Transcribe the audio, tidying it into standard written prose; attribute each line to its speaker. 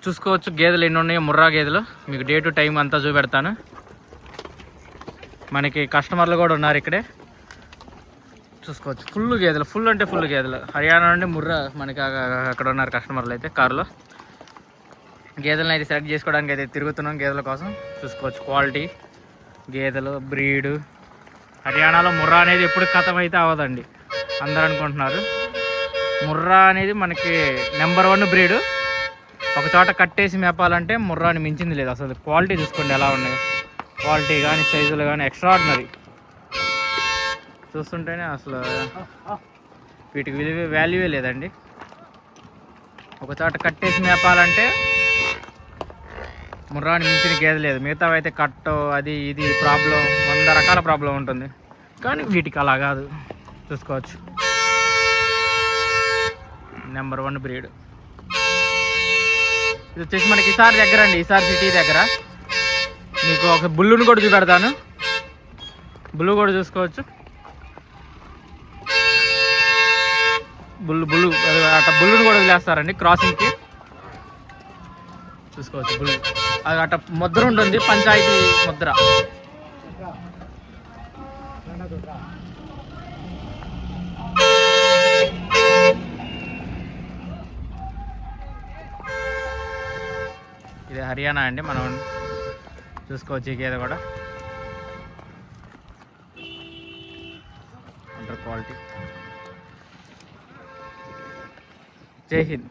Speaker 1: చూసుకోవచ్చు గేదెలు ఎన్ని ఉన్నాయో, ముర్రా గేదెలు. మీకు డే టు టైం అంతా చూపెడతాను. మనకి కస్టమర్లు కూడా ఉన్నారు ఇక్కడే, చూసుకోవచ్చు. ఫుల్ గేదెలు, ఫుల్ అంటే ఫుల్ గేదెలు. హర్యానా నుండి ముర్రా మనకి అక్కడ ఉన్నారు కస్టమర్లు అయితే కారులో. గేదెలను అయితే సెలెక్ట్ చేసుకోవడానికి అయితే తిరుగుతున్నాం గేదెల కోసం. చూసుకోవచ్చు క్వాలిటీ గేదెలు, బ్రీడు. హర్యానాలో ముర్రా అనేది ఎప్పుడు ఖతం అయితే అవ్వదండి, అందరూ అనుకుంటున్నారు. ముర్రా అనేది మనకి నెంబర్ 1 బ్రీడు. ఒక చోట కట్టేసి మేపాలంటే ముర్రాని మించింది లేదు అసలు. క్వాలిటీ చూసుకోండి ఎలా ఉన్నాయి, క్వాలిటీ కానీ సైజులు కానీ ఎక్స్ట్రాడినరీ. చూస్తుంటేనే అసలు వీటికి వాల్యూవే లేదండి. ఒక చోట కట్టేసి మేపాలంటే ముర్రాని మించిన గేదె లేదు. మిగతావి అయితే కట్టు అది ఇది ప్రాబ్లం, 100 రకాల ప్రాబ్లం ఉంటుంది, కానీ వీటికి అలా కాదు. చూసుకోవచ్చు నెంబర్ 1 బ్రీడ్. ఇది వచ్చేసి మనకి ఈసారి దగ్గర అండి, ఈసారి సిటీ దగ్గర. మీకు ఒక బుల్లుని కూడా చూపెడతాను. బుల్లు కూడా చూసుకోవచ్చు. బుల్లు అట్లా బుల్లుని కూడా వదిలేస్తారండి క్రాసింగ్కి. చూసుకోవచ్చు బుల్లు అది అట్ట ముద్ర ఉంటుంది, పంచాయతీ ముద్ర. ఇది హర్యానా అండి. మనం చూసుకోవచ్చు ఈ గేదె కూడా అండర్ క్వాలిటీ. జై హింద్.